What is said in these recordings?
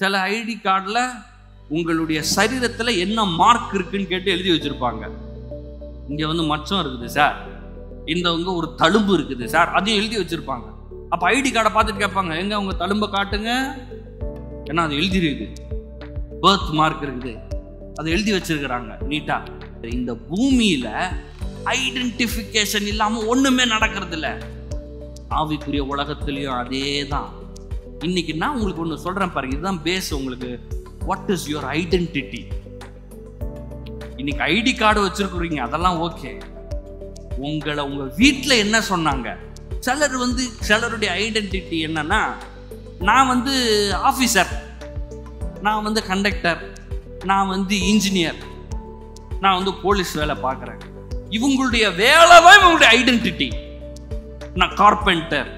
சில ஐடி கார்டில் உங்களுடைய சரீரத்தில் என்ன மார்க் இருக்குன்னு கேட்டு எழுதி வச்சிருப்பாங்க. இங்கே வந்து மச்சம் இருக்குது சார், இந்த ஒரு தழும்பு இருக்குது சார், அதையும் எழுதி வச்சிருப்பாங்க. அப்போ ஐடி கார்டை பார்த்துட்டு கேட்பாங்க, எங்க உங்க தழும்பை காட்டுங்க, ஏன்னா அது எழுதிருக்கு, பர்த் மார்க் இருக்குது, அதை எழுதி வச்சிருக்கிறாங்க நீட்டா. இந்த பூமியில ஐடென்டிஃபிகேஷன் இல்லாம ஒண்ணுமே நடக்கிறது இல்லை. ஆவிக்குரிய உலகத்திலையும் அதே தான். இன்னைக்கு நான் உங்களுக்கு ஒன்று சொல்றேன் பாருங்க, இதுதான் பேஸ் உங்களுக்கு. What is your identity? இன்னைக்கு ஐடி கார்டு வச்சிருக்கிறீங்க, அதெல்லாம் ஓகே. உங்களை உங்க வீட்டில் என்ன சொன்னாங்க? சிலருடைய ஐடென்டிட்டி என்னன்னா, நான் ஆஃபீஸர், நான் கண்டக்டர், நான் இன்ஜினியர், நான் போலீஸ் வேலை பார்க்குறேன். இவங்களுடைய வேலை தான் இவங்களுடைய ஐடென்டிட்டி. நான் கார்பெண்டர்,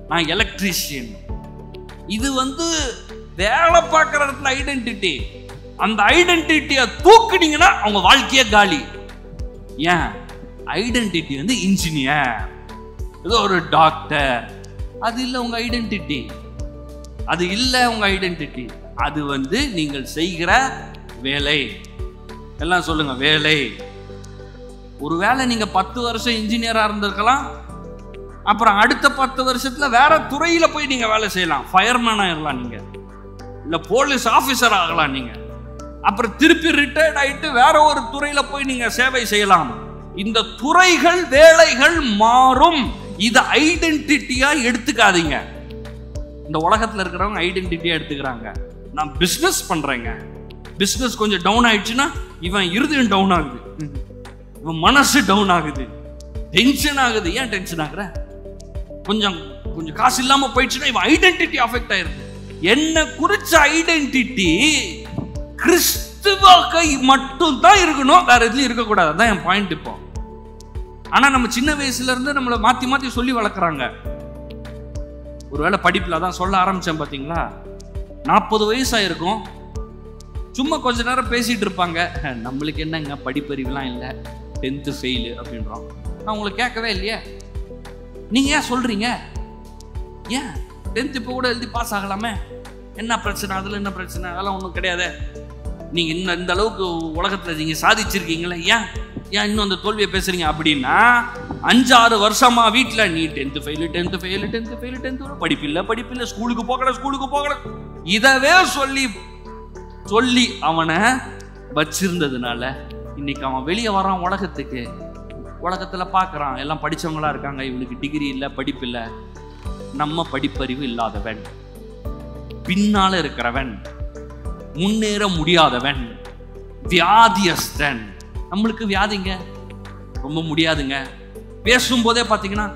நான் எலக்ட்ரீஷியன். இது வேலை பார்க்குற இடத்துல ஐடென்டிட்டி. அந்த ஐடென்டிட்டியை தூக்குனீங்கன்னா அவங்க வாழ்க்கையே காலி. ஏன்? ஐடென்டிட்டி இன்ஜினியர், ஏதோ ஒரு டாக்டர், அது இல்லை உங்க ஐடென்டிட்டி. அது இல்லை உங்க ஐடென்டிட்டி. அது நீங்கள் செய்கிற வேலை. எல்லாம் சொல்லுங்க, வேலை. ஒரு வேலை நீங்க 10 வருஷம் இன்ஜினியரா இருந்திருக்கலாம், அப்புறம் அடுத்த 10 வருஷத்துல வேற துறையில போய் நீங்க வேலை செய்யலாம். ஃபயர்மேன் ஆயிடலாம் நீங்க, இல்ல போலீஸ் ஆபீசர் ஆகலாம் நீங்க. அப்புறம் திருப்பி ரிட்டையர்ட் ஆயிட்டு வேற ஒரு துறையில போய் நீங்க சேவை செய்யலாம். இந்த துறைகள், வேலைகள் மாறும். இதை ஐடென்டிட்டியா எடுத்துக்காதீங்க. இந்த உலகத்துல இருக்கிறவங்க ஐடென்டிட்டியா எடுத்துக்கிறாங்க. நான் பிசினஸ் பண்றேங்க, பிசினஸ் கொஞ்சம் டவுன் ஆயிடுச்சுன்னா இவன் இருதயம் டவுன் ஆகுது, இவன் மனசு டவுன் ஆகுது, டென்ஷன் ஆகுது. ஏன் டென்ஷன் ஆகுற? கொஞ்சம் காசு இல்லாம போயிடுச்சுன்னா இவன் ஐடென்டிட்டி அஃபெக்ட் ஆயிருது. என்ன குறிச்ச ஐடென்டிட்டி கிறிஸ்துவாக மட்டும் தான் இருக்கணும், வேற எதுலயும் இருக்கக்கூடாது. அதான் என் பாயிண்ட். இப்போ ஆனா நம்ம சின்ன வயசுல இருந்து நம்மளை மாத்தி மாத்தி சொல்லி வளர்க்குறாங்க. ஒருவேளை படிப்புல தான் சொல்ல ஆரம்பிச்சேன் பாத்தீங்களா, 40 வயசாயிருக்கும், சும்மா கொஞ்ச நேரம் பேசிட்டு இருப்பாங்க, நம்மளுக்கு என்னங்க படிப்பறிவுலாம் இல்லை, 10th ஃபெயிலு அப்படின்றோம். நான் உங்களுக்கு கேட்கவே இல்லையே, நீங்க ஏன் சொல்றீங்க? ஏன் 10th இப்போ கூட எழுதி பாஸ் ஆகலாமே, என்ன பிரச்சனை? அதுல என்ன பிரச்சனை? அதெல்லாம் ஒன்றும் கிடையாது. நீங்க இன்னும் இந்த அளவுக்கு உலகத்துல நீங்க சாதிச்சிருக்கீங்களே, ஏன் இன்னும் அந்த தோல்வியை பேசுறீங்க? அப்படின்னா 5-6 வருஷமா வீட்டுல நீ 10th ஃபெயிலு, படிப்பில்லை, ஸ்கூலுக்கு போகல, இதவே சொல்லி அவனை வச்சிருந்ததுனால இன்னைக்கு அவன் வெளியே வரான். உலகத்துல பார்க்கறான், எல்லாம் படிச்சவங்களா இருக்காங்க, இவனுக்கு டிகிரி இல்லை, படிப்பு இல்லை. நம்ம படிப்பறிவு இல்லாதவன், பின்னால இருக்கிறவன், முன்னேற முடியாதவன், வியாதியஸ்தன். நம்மளுக்கு வியாதிங்க, ரொம்ப முடியாதுங்க. பேசும்போதே பார்த்தீங்கன்னா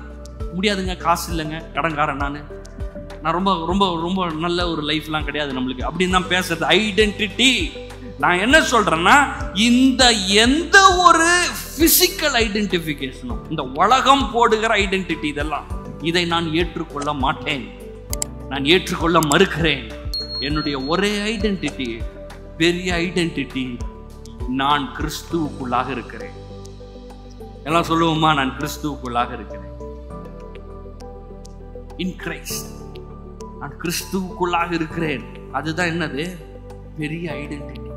முடியாதுங்க, காசு இல்லைங்க, கடன்காரன் நான் ரொம்ப ரொம்ப ரொம்ப நல்ல ஒரு லைஃப்லாம் கிடையாது நம்மளுக்கு அப்படின்னு தான் பேசுறது. ஐடென்டிட்டி. நான் என்ன சொல்றேன்னா, இந்த எந்த ஒரு பிசிக்கல் ஐடென்டிஃபிகேஷனும், இந்த உலகம் போடுகிற ஐடென்டிட்டி, இதை நான் ஏற்றுக்கொள்ள மாட்டேன், நான் ஏற்றுக்கொள்ள மறுக்கிறேன். என்னுடைய ஒரே ஐடென்டிட்டி, பெரிய ஐடென்டிட்டி, நான் கிறிஸ்துவுக்குள்ளாக இருக்கிறேன். எல்லாம் சொல்லுவோமா? நான் கிறிஸ்துவுக்குள்ளாக இருக்கிறேன். இன் கிரைஸ்ட், நான் கிறிஸ்துவுக்குள்ளாக இருக்கிறேன். அதுதான் என்னது? பெரிய ஐடென்டிட்டி.